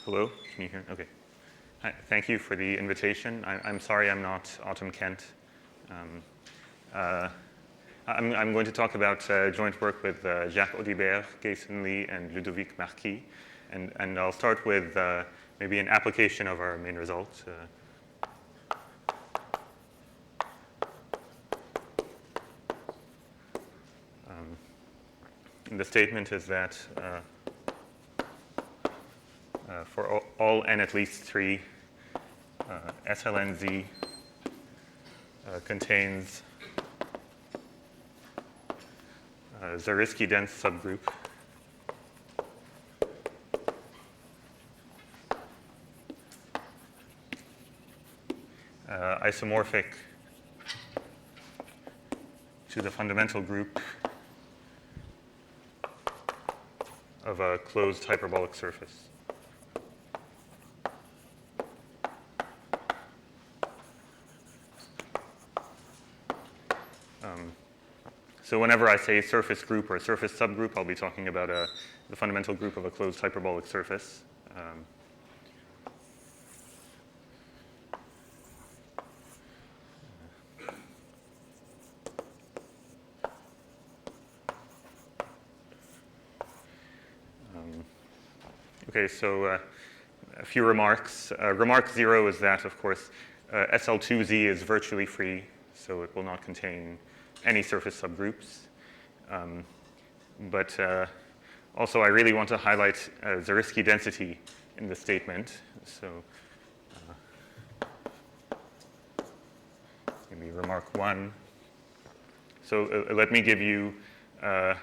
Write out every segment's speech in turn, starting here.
Hello, can you hear? Okay. Hi, thank you for the invitation. I'm sorry I'm not Autumn Kent. I'm going to talk about joint work with Jacques Audibert, Gayson Lee, and Ludovic Marquis. And I'll start with maybe an application of our main result. The statement is that for all n at least 3, SLnZ contains a Zariski dense subgroup isomorphic to the fundamental group of a closed hyperbolic surface. So whenever I say surface group or surface subgroup, I'll be talking about the fundamental group of a closed hyperbolic surface. Okay, so a few remarks. Remark 0 is that, of course, SL2Z is virtually free, so it will not contain any surface subgroups. But also, I really want to highlight Zariski density in the statement. So maybe remark 1. So let me give you a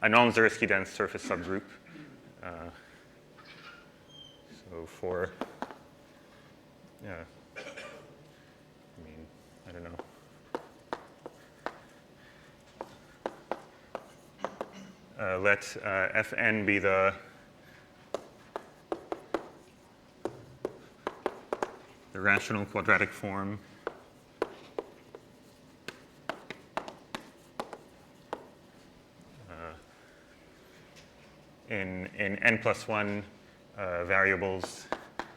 non-Zariski dense surface subgroup. So for, I don't know. Let Fn be the rational quadratic form in n plus 1 variables.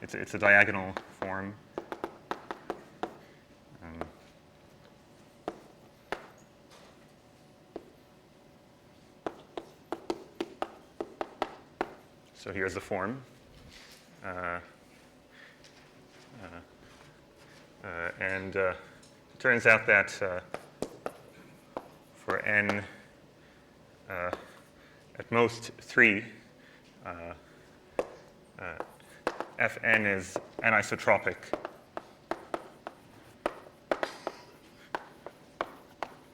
It's a diagonal form. So here's the form. And it turns out that for n at most 3, Fn is anisotropic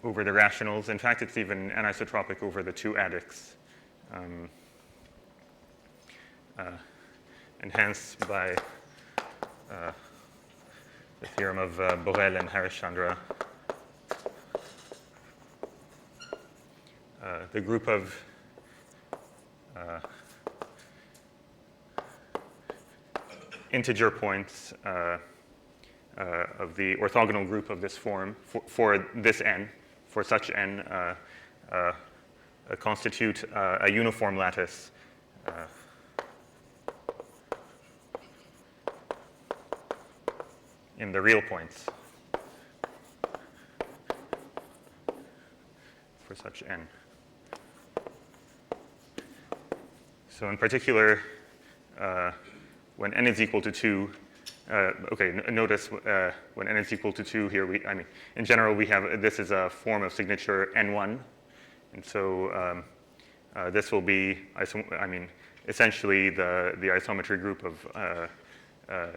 over the rationals. In fact, it's even anisotropic over the two adics. Enhanced by the theorem of Borel and Harishchandra. The group of integer points of the orthogonal group of this form for this n, for such n, constitute a uniform lattice in the real points for such n. So in particular, when n is equal to 2, notice when n is equal to 2 here, in general, we have, this is a form of signature n1. And so this will be, essentially the isometry group of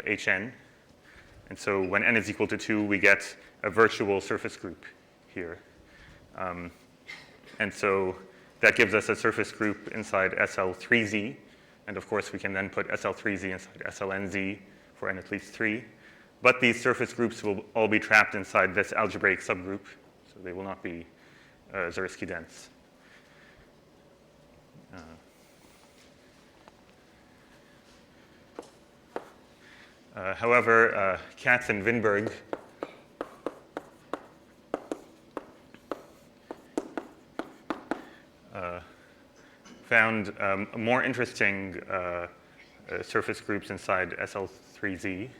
Hn. And so when n is equal to 2, we get a virtual surface group here. And so that gives us a surface group inside SL3Z. And of course, we can then put SL3Z inside SLnZ for n at least 3. But these surface groups will all be trapped inside this algebraic subgroup. So they will not be Zariski dense. However, Katz and Winberg found a more interesting surface groups inside SL3Z.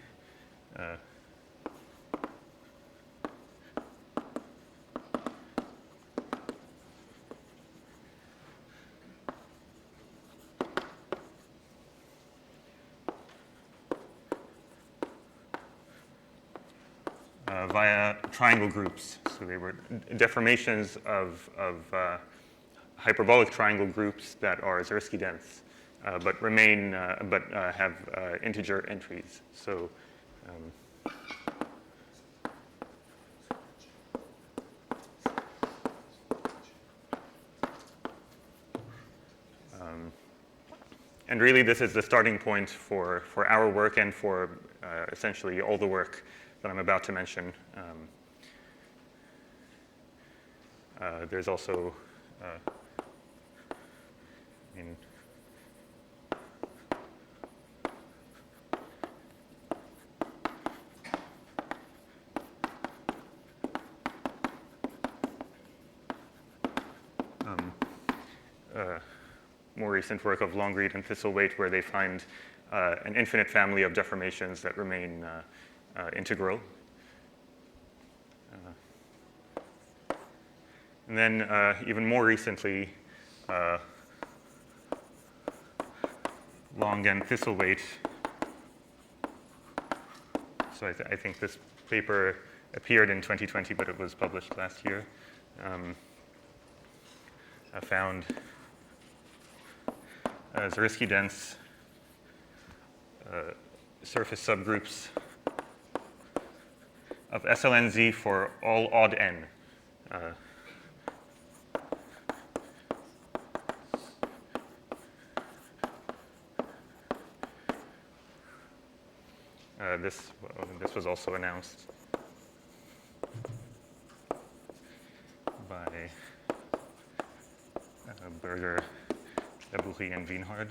Via triangle groups. So they were deformations of hyperbolic triangle groups that are Zariski dense, but remain, have integer entries. So and really this is the starting point for our work and for essentially all the work that I'm about to mention. There's also, more recent work of Longreed and Thistlewaite where they find an infinite family of deformations that remain integral. And then even more recently, Long and Thistlewaite. So I think this paper appeared in 2020, but it was published last year. I found Zariski dense surface subgroups of SLnZ for all odd n. This was also announced by Berger, Labourie, and Wienhard.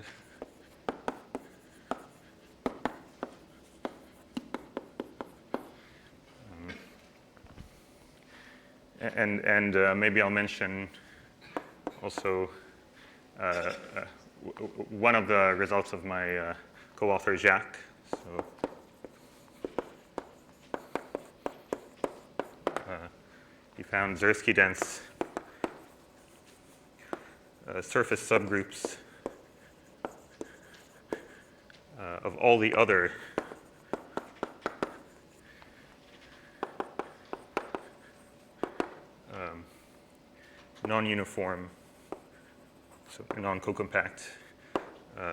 And maybe I'll mention also one of the results of my co-author Jacques. So, he found Zariski dense surface subgroups of all the other non-uniform, so non-co-compact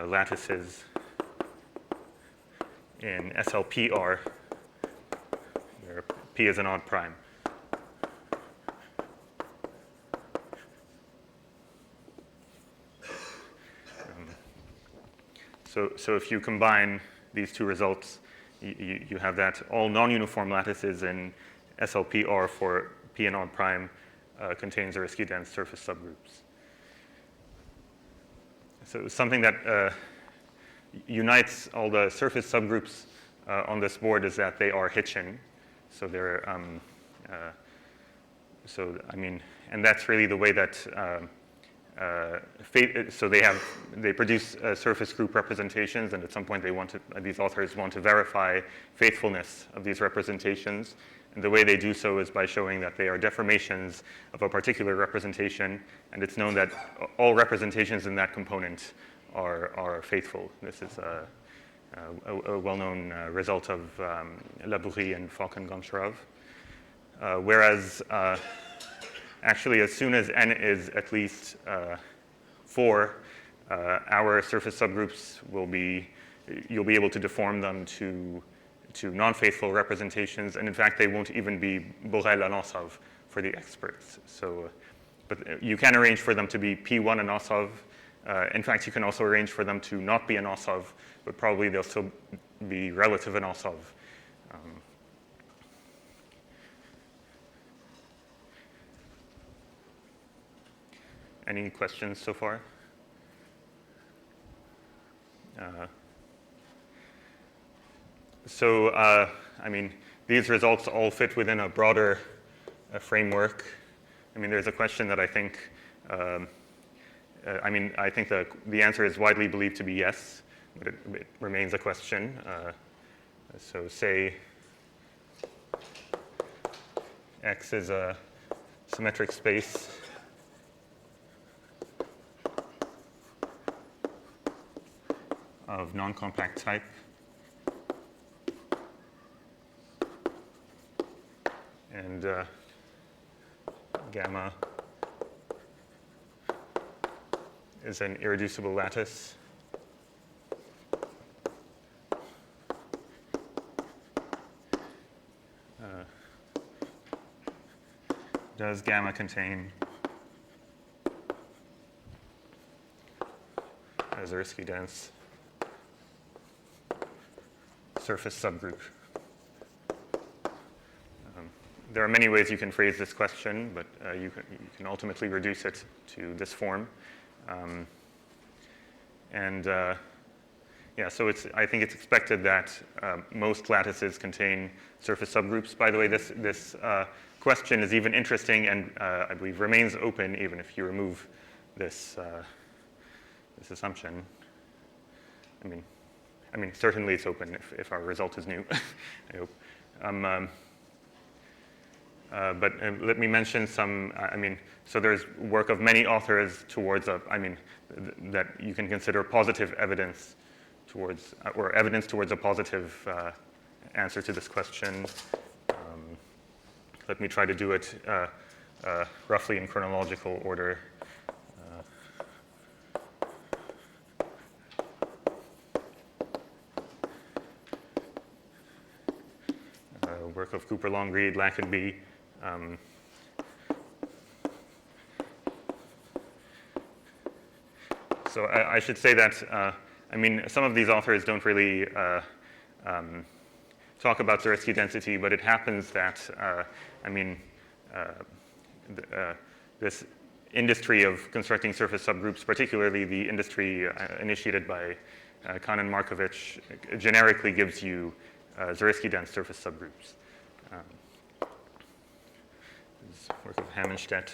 lattices in SLPR, where P is an odd prime. So if you combine these two results, you have that all non-uniform lattices in SLPR for P and odd prime contain Zariski dense surface subgroups. So something that unites all the surface subgroups on this board is that they are Hitchin. So they're and that's really the way that so they produce surface group representations, and at some point these authors want to verify faithfulness of these representations. And the way they do so is by showing that they are deformations of a particular representation, and it's known that all representations in that component are faithful. This is a well-known result of Labourie and Falcon-Goncharov. Whereas actually, as soon as n is at least 4, our surface subgroups you'll be able to deform them to non-faithful representations, and in fact, they won't even be Borel-Anosov for the experts. So, but you can arrange for them to be P1 Anosov. In fact, you can also arrange for them to not be Anosov, but probably they'll still be relative Anosov. Any questions so far? I mean, these results all fit within a broader framework. I mean, there's a question that I think, I think the answer is widely believed to be yes. but it remains a question. So say X is a symmetric space of non-compact type. And gamma is an irreducible lattice. Does gamma contain a Zariski dense surface subgroup? There are many ways you can phrase this question, but you can ultimately reduce it to this form. Yeah, so I think it's expected that most lattices contain surface subgroups. By the way, this question is even interesting and I believe remains open even if you remove this this assumption. I mean, certainly it's open if our result is new. I hope. But let me mention some, so there's work of many authors towards that you can consider positive evidence towards, or evidence towards a positive answer to this question. Let me try to do it roughly in chronological order. Work of Cooper, Longreed, Lackenby. So I should say that, some of these authors don't really talk about Zariski density, but it happens that, this industry of constructing surface subgroups, particularly the industry initiated by Kahn and Markovich, generically gives you Zariski dense surface subgroups. Work of Hammenstedt.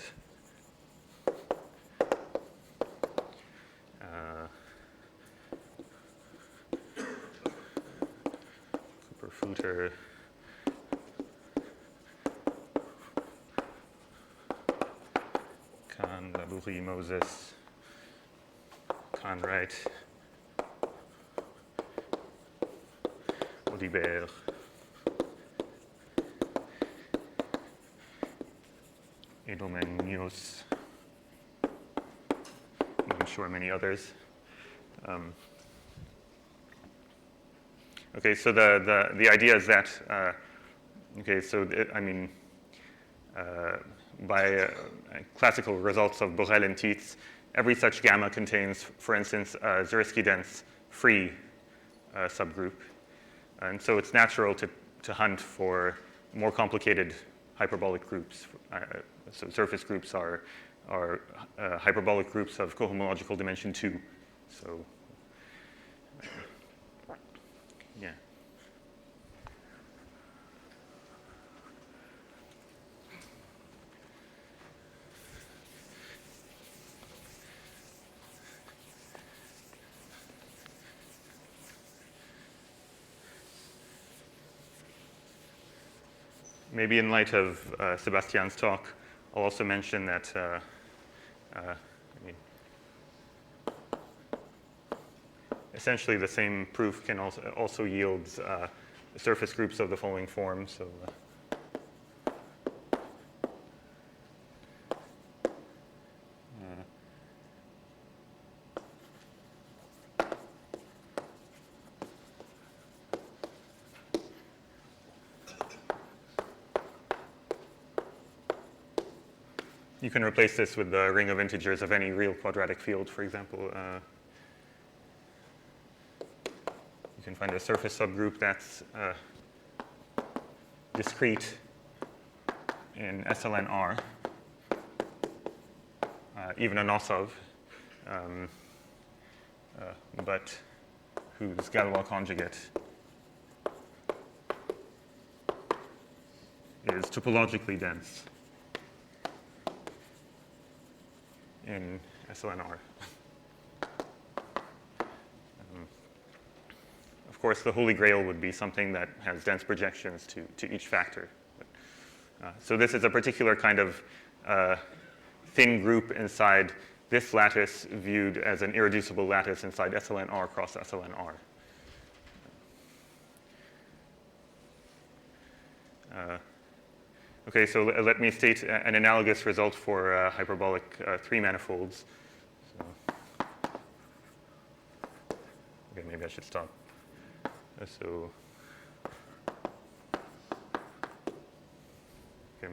Cooper, Futer. Kahn, Labourie, Moses. Conwright. Audibert. Edelman, Munoz, I'm sure many others. Okay, so the idea is that, by classical results of Borel and Tietz, every such gamma contains, for instance, a Zariski dense free subgroup. And so it's natural to hunt for more complicated hyperbolic groups. So surface groups are hyperbolic groups of cohomological dimension 2. So, yeah. Maybe in light of Sebastian's talk, I'll also mention that essentially the same proof can also yield surface groups of the following form. So, you can replace this with the ring of integers of any real quadratic field, for example. You can find a surface subgroup that's discrete in SLnR, even Anosov, but whose Galois conjugate is topologically dense in SLnR. course, the holy grail would be something that has dense projections to each factor. So this is a particular kind of thin group inside this lattice viewed as an irreducible lattice inside SLnR cross SLnR. Okay, so let me state an analogous result for hyperbolic 3 manifolds. So, okay, maybe I should stop. So, okay.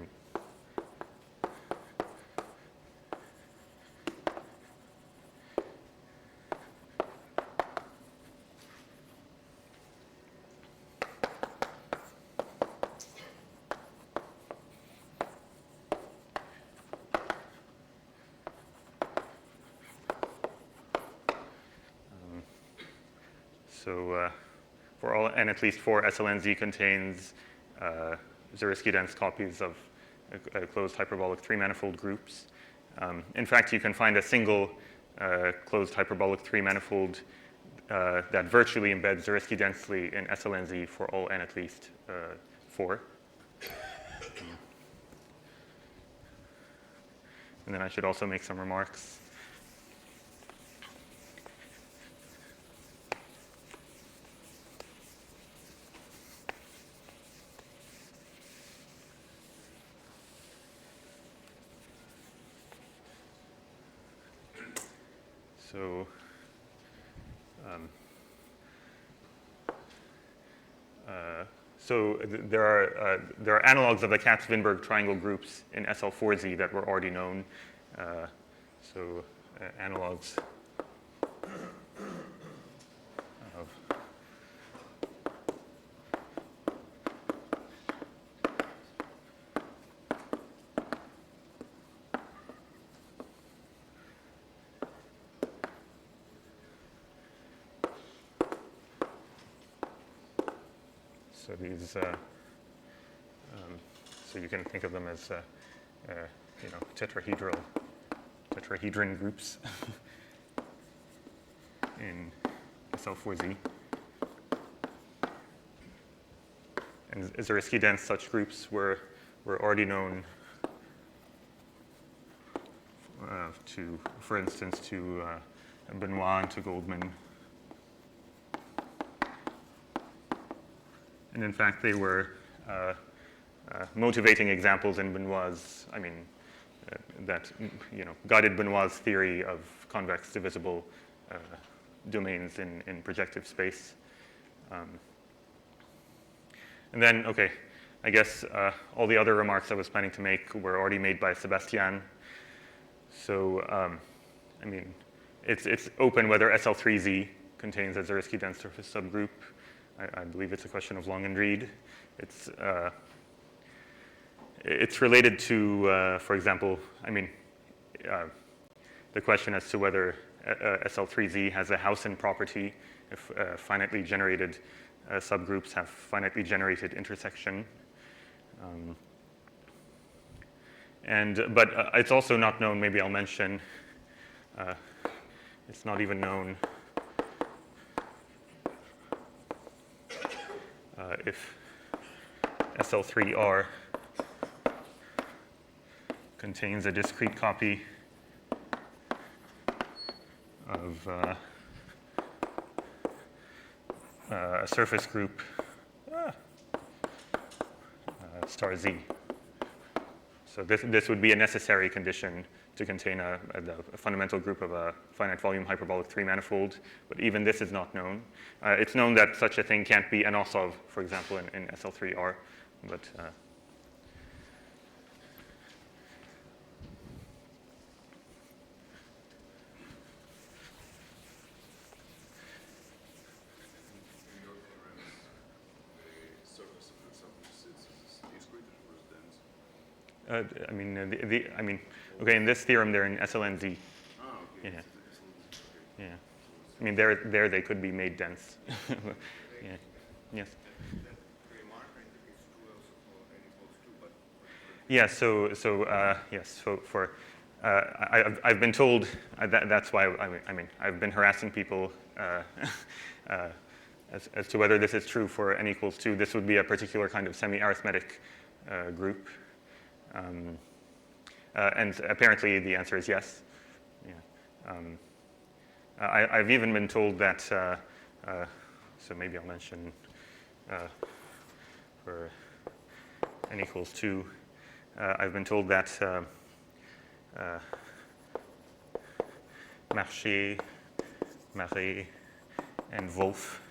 So for all n at least 4, SLnZ contains Zariski-dense copies of closed hyperbolic 3 manifold groups. In fact, you can find a single closed hyperbolic 3 manifold that virtually embeds Zariski densely in SLnZ for all n at least 4. And then I should also make some remarks. So there are analogs of the Katz-Winberg triangle groups in SL4Z that were already known. Analogs of So these, so you can think of them as, tetrahedron groups in SL4Z. And Zariski-dense such groups were already known for instance, to Benoit and to Goldman. And in fact, they were motivating examples in Benoit's, that guided Benoit's theory of convex divisible domains in projective space. And then, okay, I guess all the other remarks I was planning to make were already made by Sebastian. So, it's open whether SL3Z contains a Zariski-dense surface subgroup. I believe it's a question of Long and Reed. It's related to, for example, the question as to whether SL3Z has a Hausen property if finitely generated subgroups have finitely generated intersection. But it's also not known, maybe I'll mention, it's not even known if SL3R contains a discrete copy of a surface group star Z. So this would be a necessary condition to contain a fundamental group of a finite volume hyperbolic 3 manifold, but even this is not known. It's known that such a thing can't be Anosov, for example, in SL3R, but okay, in this theorem, they're in SLnZ. Oh, okay. Yeah. Yeah. There they could be made dense. Yeah. Yes. Yeah. Yes. For I've been told that's why I've been harassing people as to whether this is true for n equals 2, this would be a particular kind of semi-arithmetic group. And apparently the answer is yes. Yeah. I've even been told that, so maybe I'll mention for n equals 2, I've been told that Marché, Marais, and Wolf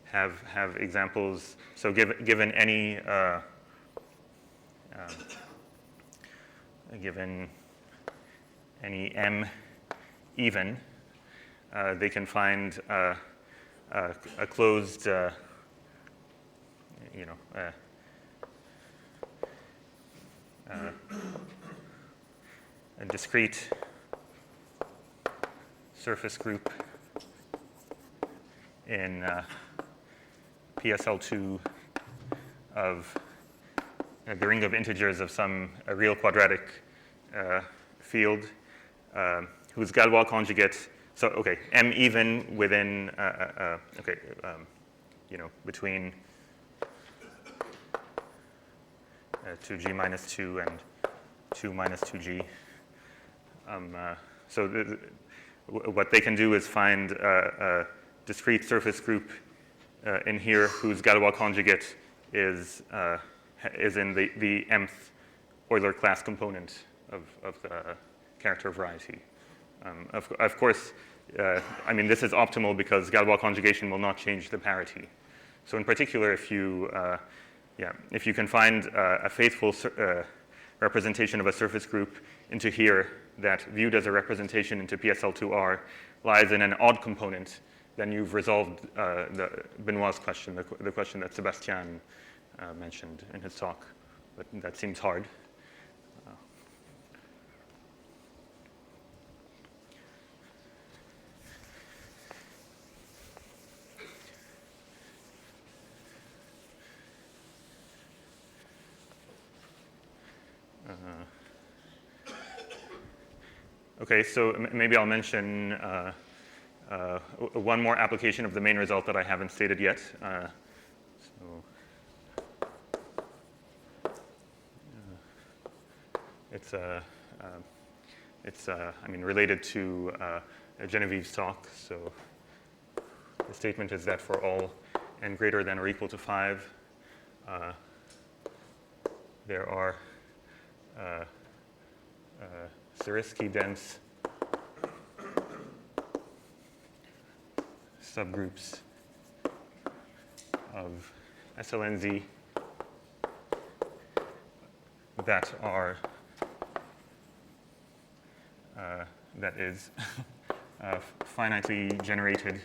have examples. So given any given any m even, they can find a closed, a discrete surface group in PSL2 of the ring of integers of some real quadratic field whose Galois conjugate. So okay, m even within between 2g minus 2 and 2 minus 2g. So what they can do is find a discrete surface group in here whose Galois conjugate is in the mth Euler class component of the character variety. Of course, I mean, this is optimal because Galois conjugation will not change the parity. So in particular, if you can find a faithful representation of a surface group into here that, viewed as a representation into PSL2R, lies in an odd component, then you've resolved Benoit's question, the question that Sebastian mentioned in his talk. But that seems hard. Okay, so maybe I'll mention one more application of the main result that I haven't stated yet. It's related to Genevieve's talk. So the statement is that for all n greater than or equal to 5, there are Zariski dense subgroups of SLnZ that are that is finitely generated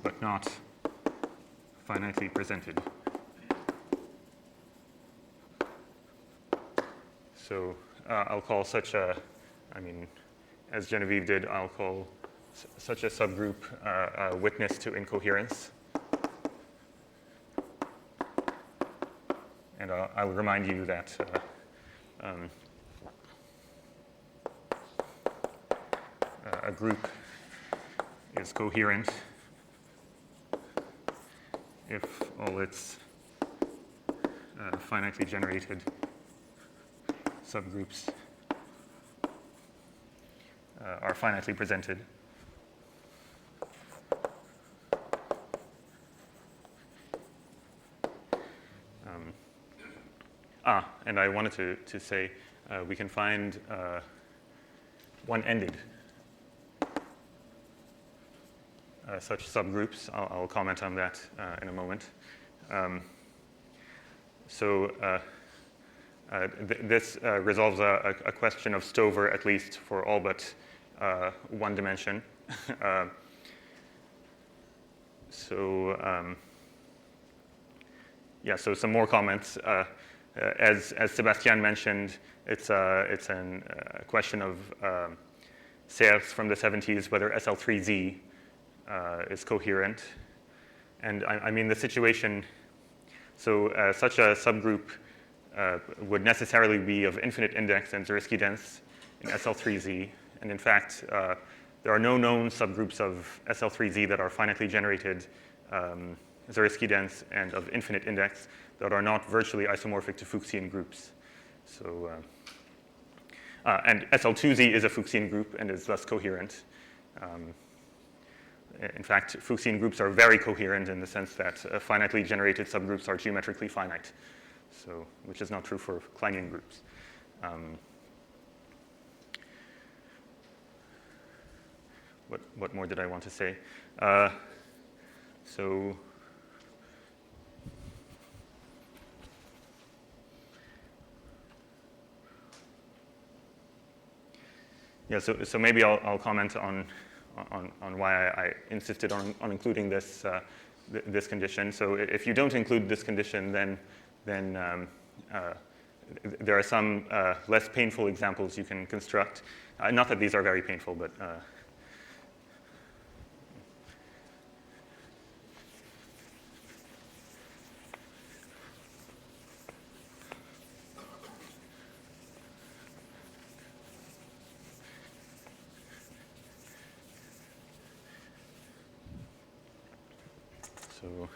but not finitely presented. So I'll call such a, as Genevieve did, I'll call such a subgroup a witness to incoherence. And I'll remind you that a group is coherent if all its finitely generated subgroups are finitely presented. And I wanted to say we can find one-ended such subgroups. I'll comment on that in a moment. This resolves a question of Stover, at least for all but one dimension. So some more comments. As Sebastian mentioned, it's a question of Serres from the 70s, whether SL3Z is coherent. And I mean the situation, so such a subgroup would necessarily be of infinite index and Zariski dense in SL3Z. And in fact, there are no known subgroups of SL3Z that are finitely generated Zariski dense and of infinite index that are not virtually isomorphic to Fuchsian groups. So, and SL2Z is a Fuchsian group and is thus coherent. In fact, Fuchsian groups are very coherent in the sense that finitely generated subgroups are geometrically finite, so, which is not true for Kleinian groups. What more did I want to say? So yeah, so maybe I'll comment on why I insisted on including this this condition. So if you don't include this condition, then there are some less painful examples you can construct. Not that these are very painful, but so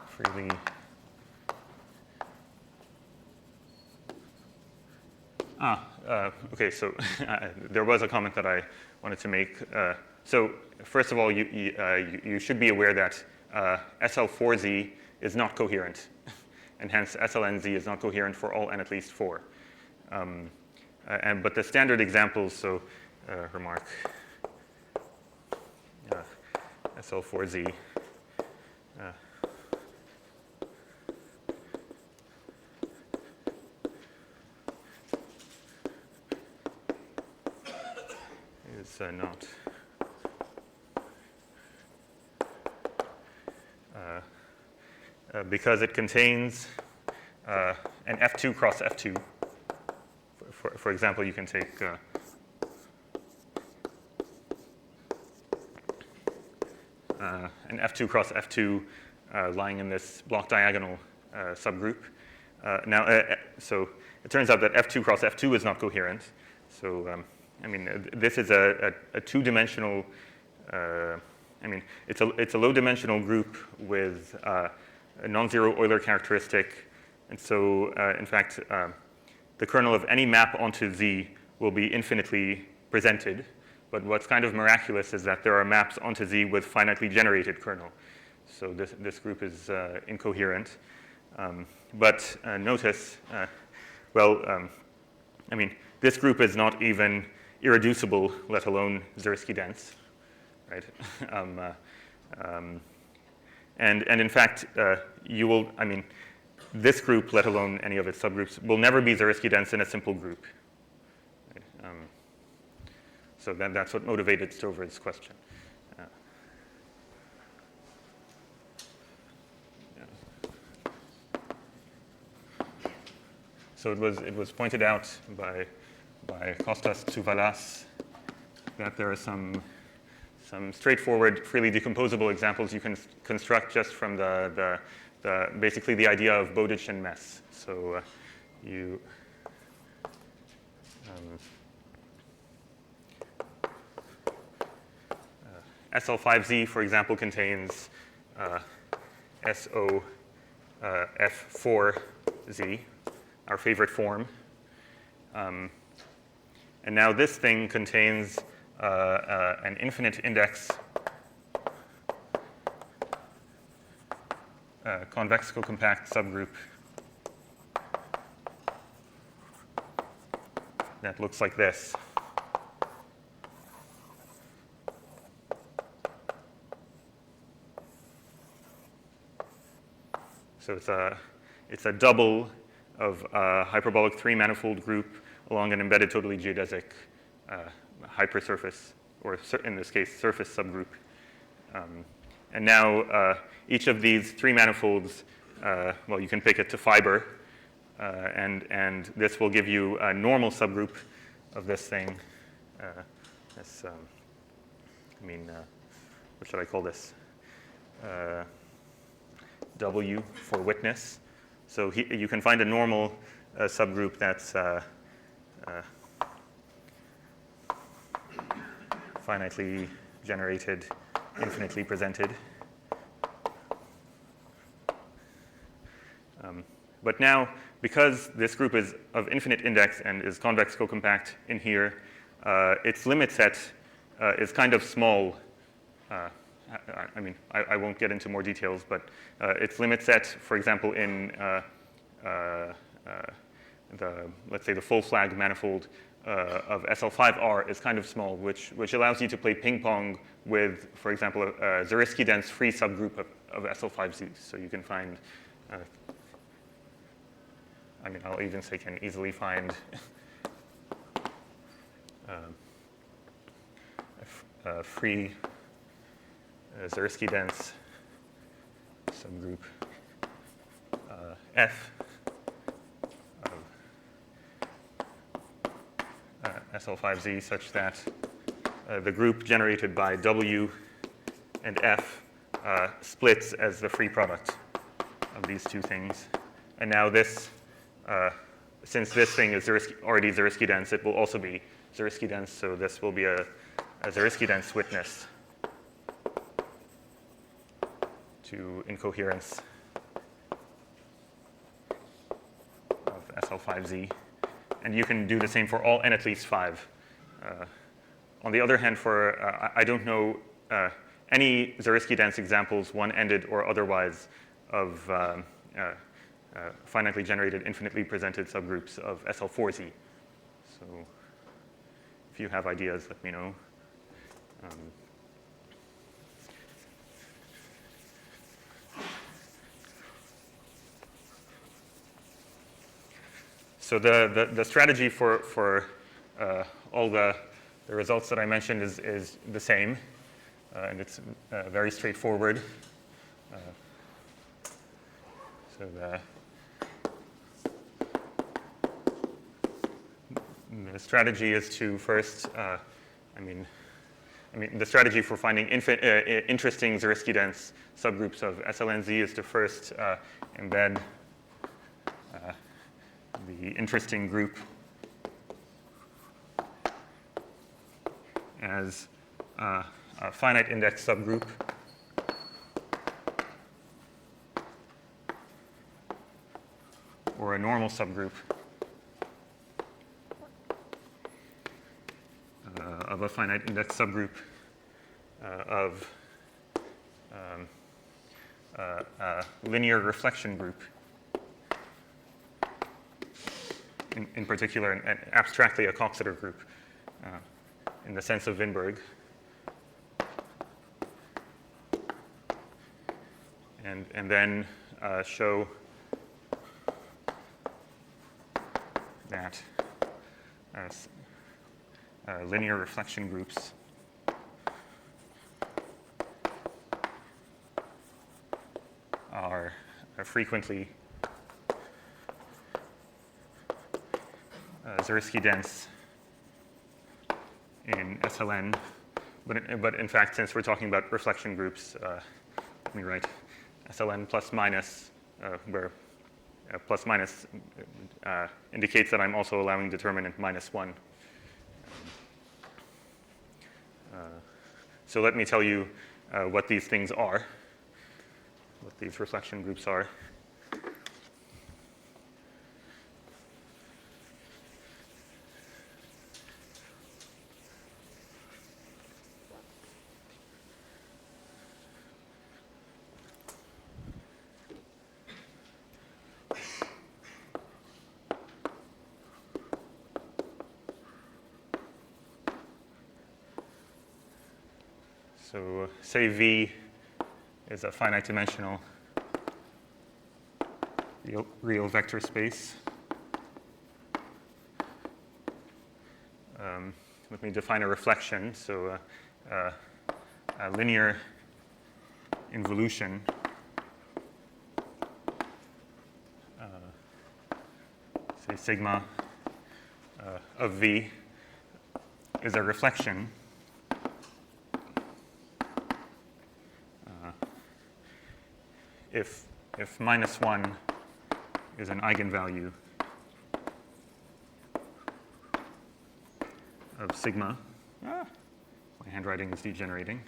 freely okay, so there was a comment that I wanted to make. So first of all, you should be aware that SL4Z is not coherent, and hence SLnZ is not coherent for all n at least 4. But the standard examples, so remark SL4Z. Is not because it contains an F2 cross F2. For example, you can take an F2 cross F2 lying in this block diagonal subgroup. So it turns out that F2 cross F2 is not coherent. So I mean, this is a two-dimensional. I mean, it's a low-dimensional group with a non-zero Euler characteristic, and so in fact, the kernel of any map onto Z will be infinitely presented. But what's kind of miraculous is that there are maps onto Z with finitely generated kernel. So this group is incoherent. But notice, I mean, this group is not even irreducible, let alone Zariski dense, right? And in fact, you will, I mean, this group, let alone any of its subgroups, will never be Zariski dense in a simple group. Right? So that's what motivated Stover's question. So it was pointed out by Kostas Tsouvalas that there are some straightforward, freely decomposable examples you can construct just from basically the idea of Bodichian mess. So you SL5Z, for example, contains SO F4Z, our favorite form. And now this thing contains an infinite index convex co-compact subgroup that looks like this. So it's a double of a hyperbolic 3 manifold group along an embedded totally geodesic hypersurface, or in this case, surface subgroup. And now each of these 3 manifolds, well, you can pick it to fiber, and this will give you a normal subgroup of this thing. What should I call this? W for witness. So you can find a normal subgroup that's finitely generated, infinitely presented. But now, because this group is of infinite index and is convex cocompact in here, its limit set is kind of small. I mean, I won't get into more details, but its limit set, for example, in let's say the full flag manifold of SL5R is kind of small, which allows you to play ping pong with, for example, a Zariski dense free subgroup of SL5Z. So you can find, I mean, I'll even say can easily find a free Zariski dense subgroup F of SL5Z such that the group generated by W and F splits as the free product of these two things. And now this, since this thing is already Zariski dense, it will also be Zariski dense, so this will be a Zariski dense witness to incoherence of SL5Z. And you can do the same for all n at least 5. On the other hand, for, I don't know any Zariski dense examples, one-ended or otherwise, of finitely generated, infinitely presented subgroups of SL4Z. So if you have ideas, let me know. So the strategy for all the results that I mentioned is the same, and it's very straightforward. So the strategy is to first, the strategy for finding interesting Zariski dense subgroups of SLnZ is to first embed the interesting group as a finite index subgroup or a normal subgroup of a finite index subgroup of a linear reflection group. In particular, and abstractly a Coxeter group in the sense of Winberg. And then show that linear reflection groups are frequently Zariski dense in SLN, but in fact, since we're talking about reflection groups, let me write SLN plus minus, where plus minus indicates that I'm also allowing determinant -1. So let me tell you what these things are, what these reflection groups are. So say V is a finite dimensional real vector space. Let me define a reflection. So a linear involution say sigma of V is a reflection if -1 is an eigenvalue of sigma. My handwriting is degenerating.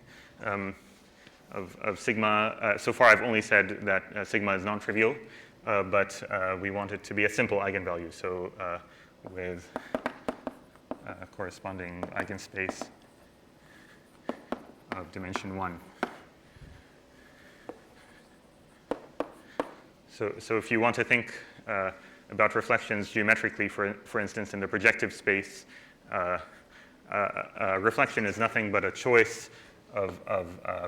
Of sigma. So far, I've only said that sigma is non-trivial, but we want it to be a simple eigenvalue. So with corresponding eigenspace of dimension 1. So if you want to think about reflections geometrically, for instance, in the projective space, reflection is nothing but a choice of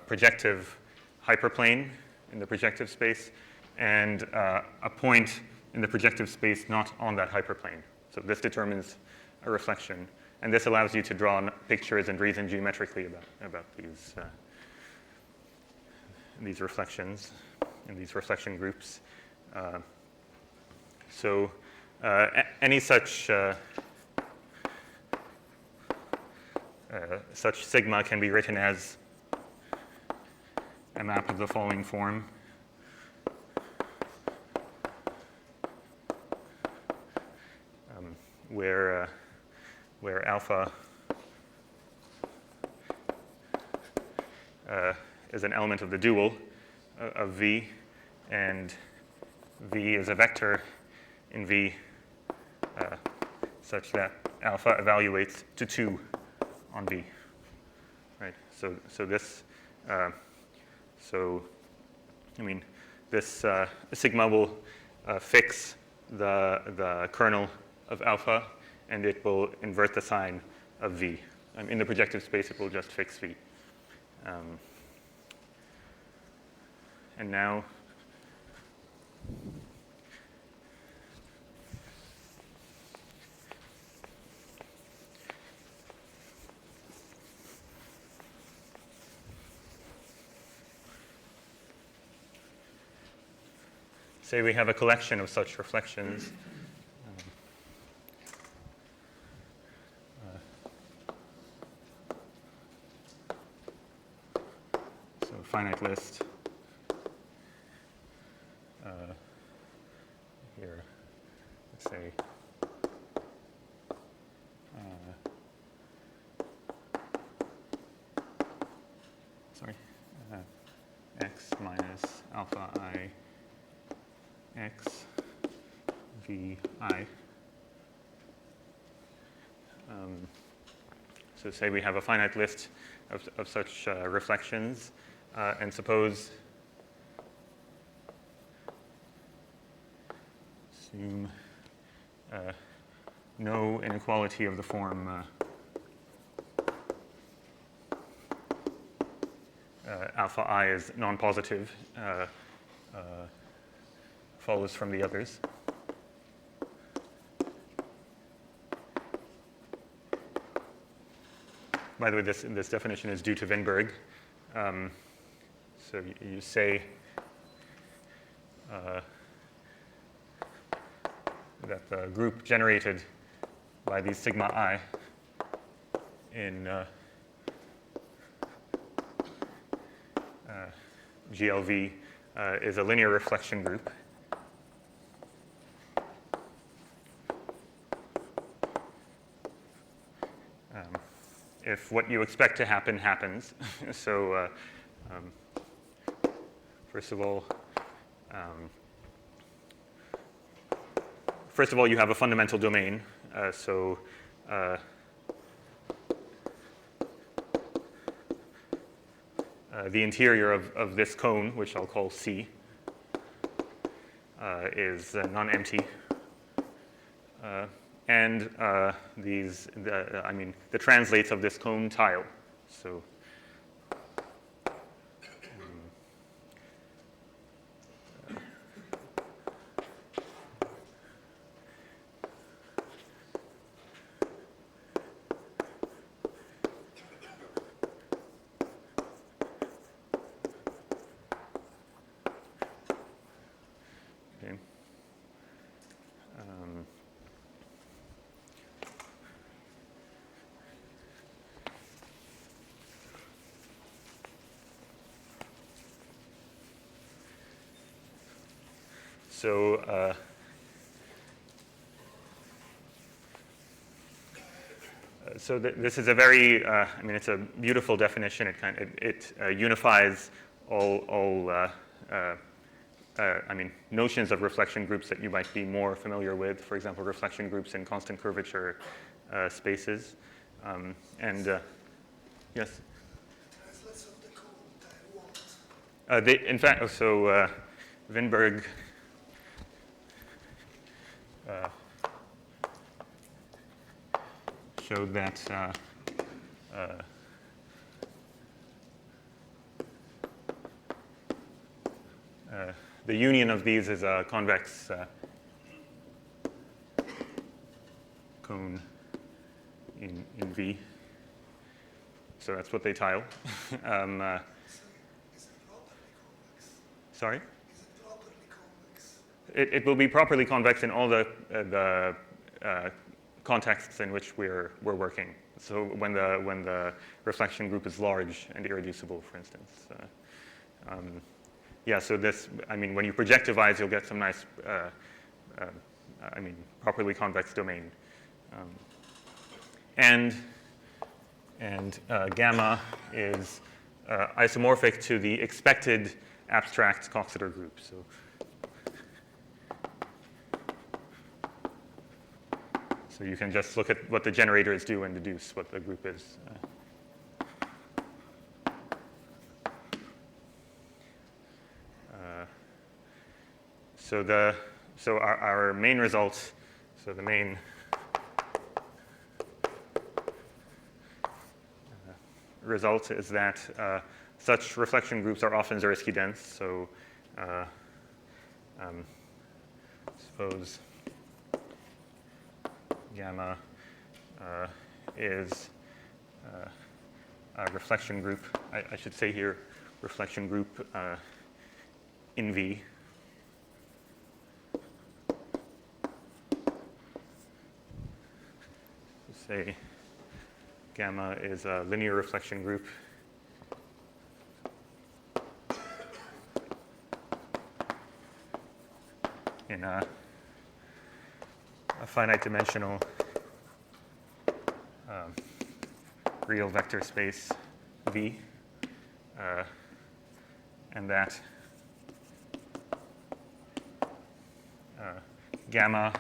projective hyperplane in the projective space and a point in the projective space not on that hyperplane. So this determines a reflection. And this allows you to draw pictures and reason geometrically about these reflections and these reflection groups. Any such sigma can be written as a map of the following form. Where alpha is an element of the dual of V, and V is a vector in V such that alpha evaluates to 2 on V. Right. This sigma will fix the kernel of alpha, and it will invert the sign of V. In the projective space, it will just fix V. And now, say we have a collection of such reflections. So finite list. Here, let's say x minus alpha I x v I. So say we have a finite list of such reflections, and suppose assume no inequality of the form alpha I is non-positive, follows from the others. By the way, this definition is due to Winberg. So you say that the group generated by these sigma I in GLV is a linear reflection group. If what you expect to happen happens. So first of all, you have a fundamental domain. The interior of this cone, which I'll call C, is non-empty. And the translates of this cone tile. So So this is a very, I mean, it's a beautiful definition. It unifies all I mean, notions of reflection groups that you might be more familiar with. For example, reflection groups in constant curvature spaces. Yes? Let's of the code In fact, so Winberg showed that the union of these is a convex cone in V. So that's what they tile. Is it properly convex? Sorry? Is it properly convex? It will be properly convex in all the contexts in which we're working. So when the reflection group is large and irreducible, for instance. Yeah, so this, I mean, when you projectivize, you'll get some nice, I mean, properly convex domain. And gamma is isomorphic to the expected abstract Coxeter group. So you can just look at what the generators do and deduce what the group is. So our main result, so the main result is that such reflection groups are often Zariski dense. So suppose gamma is a reflection group. I should say here reflection group in V. Say gamma is a linear reflection group in a finite dimensional real vector space V, and that gamma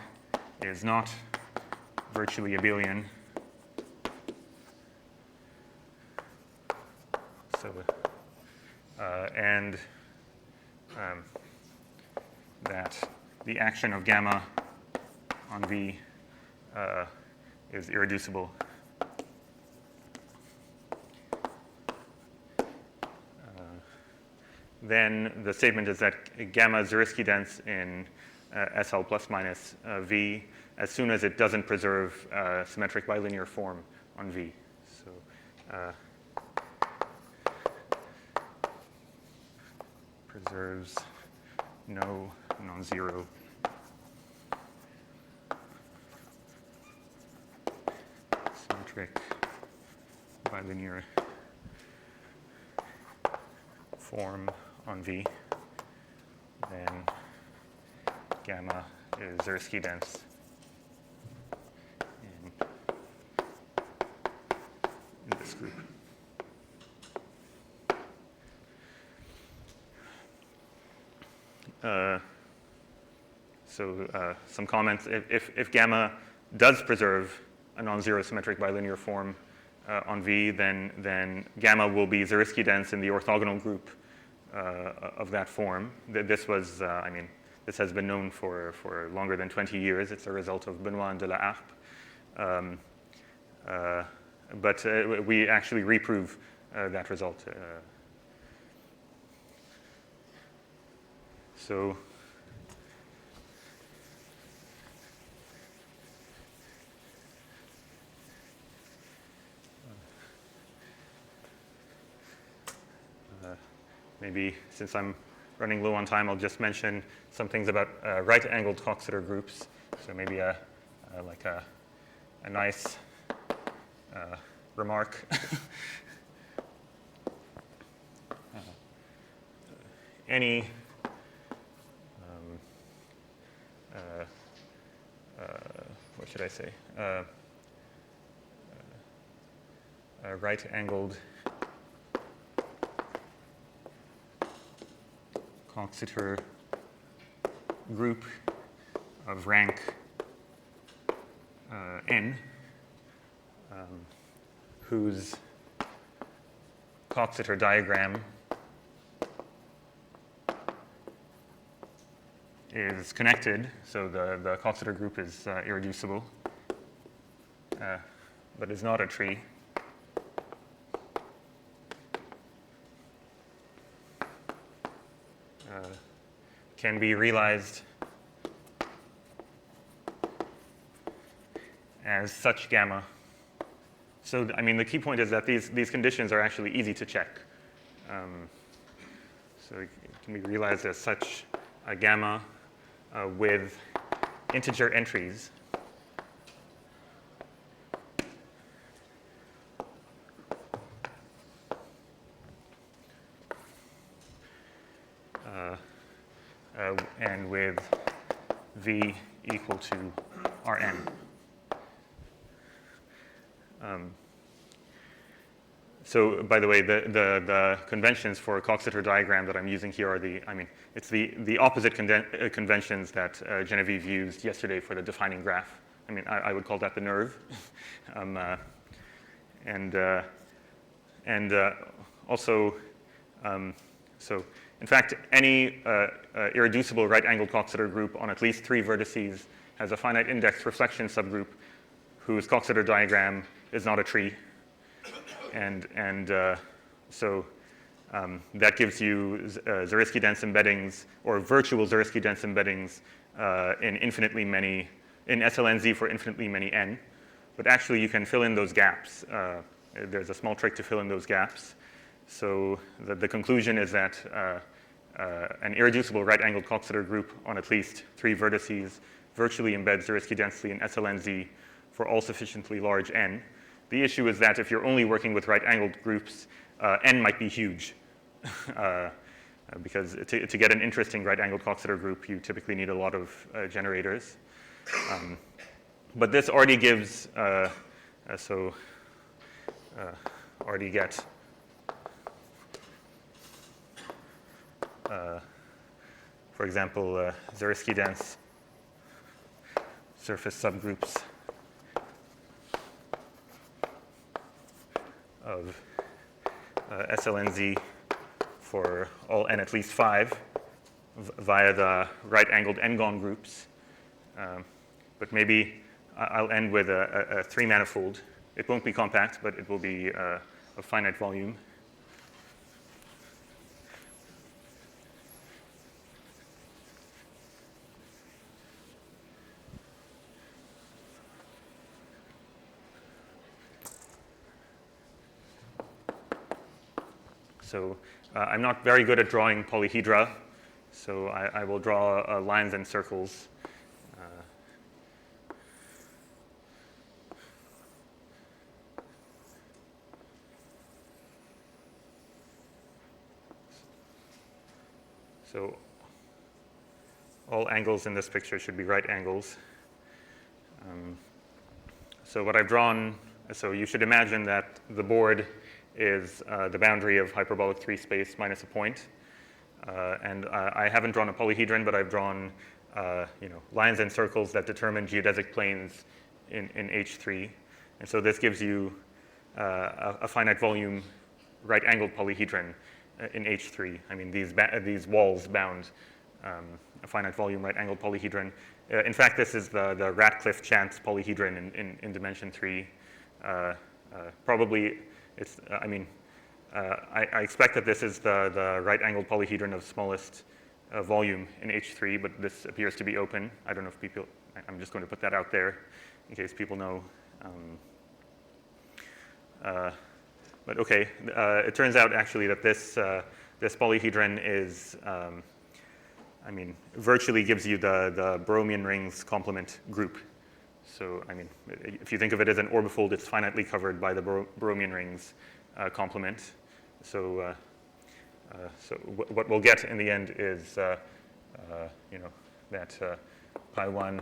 is not virtually abelian. So, and that the action of gamma on V is irreducible. Then the statement is that gamma is Zariski dense in SL plus minus V as soon as it doesn't preserve symmetric bilinear form on V. So preserves no non-zero symmetric bilinear form on V, then gamma is Zariski dense in this group. Some comments. If gamma does preserve a non-zero symmetric bilinear form on V, then gamma will be Zariski dense in the orthogonal group of that form. This was, I mean, this has been known for longer than 20 years. It's a result of Benoit and de la Harpe. But we actually reprove that result. So maybe since I'm running low on time, I'll just mention some things about right-angled Coxeter groups. So maybe like a nice remark. Any what should I say? right-angled Coxeter group of rank n, whose Coxeter diagram is connected, so the Coxeter group is irreducible, but is not a tree. Can be realized as such gamma. So, I mean, the key point is that these conditions are actually easy to check. So it can be realized as such a gamma with integer entries. And with v equal to Rn. So, by the way, the conventions for a Coxeter diagram that I'm using here are it's the opposite conventions that Genevieve used yesterday for the defining graph. I mean, I would call that the nerve. Also, so in fact, any irreducible right-angled Coxeter group on at least 3 vertices has a finite index reflection subgroup whose Coxeter diagram is not a tree. So that gives you Zariski-dense embeddings or virtual Zariski-dense embeddings in SLnZ for infinitely many n. But actually, you can fill in those gaps. There's a small trick to fill in those gaps. So the conclusion is that an irreducible right-angled Coxeter group on at least 3 vertices virtually embeds Zariski densely in SLnZ for all sufficiently large n. The issue is that if you're only working with right-angled groups, n might be huge. Because to get an interesting right-angled Coxeter group, you typically need a lot of generators. But this already gives, already get for example, Zariski-dense surface subgroups of SLnZ for all n at least 5 via the right-angled n-gon groups. But maybe I'll end with a 3-manifold. It won't be compact, but it will be a finite volume. So I'm not very good at drawing polyhedra, so I will draw lines and circles. So all angles in this picture should be right angles. So what I've drawn, so you should imagine that the board is the boundary of hyperbolic 3 space minus a point. And I haven't drawn a polyhedron, but I've drawn lines and circles that determine geodesic planes in H3. And so this gives you a finite volume right-angled polyhedron in H3. I mean, these walls bound a finite volume right-angled polyhedron. In fact, this is the Ratcliffe-Chance polyhedron in dimension 3. Probably, it's, I expect that this is the right-angled polyhedron of smallest volume in H3, but this appears to be open. I don't know if people, I'm just going to put that out there in case people know. But okay, it turns out actually that this polyhedron is, virtually gives you the Bromian rings complement group. So, if you think of it as an orbifold, it's finitely covered by the Bromian rings complement. So, what we'll get in the end is, that pi1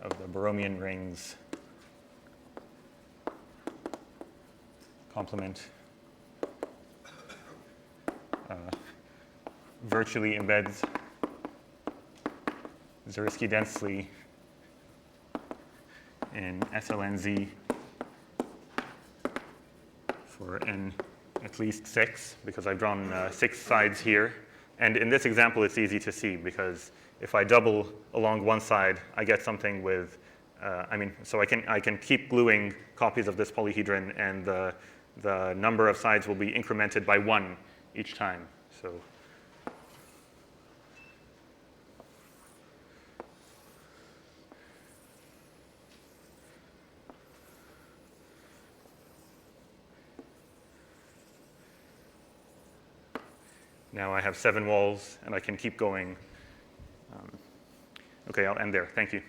of the Bromian rings complement virtually embeds Zariski densely in SLnZ for n at least 6, because I've drawn 6 sides here. And in this example, it's easy to see, because if I double along one side, I get something with, so I can keep gluing copies of this polyhedron, and the number of sides will be incremented by 1 each time. So now I have 7 walls, and I can keep going. Okay, I'll end there. Thank you.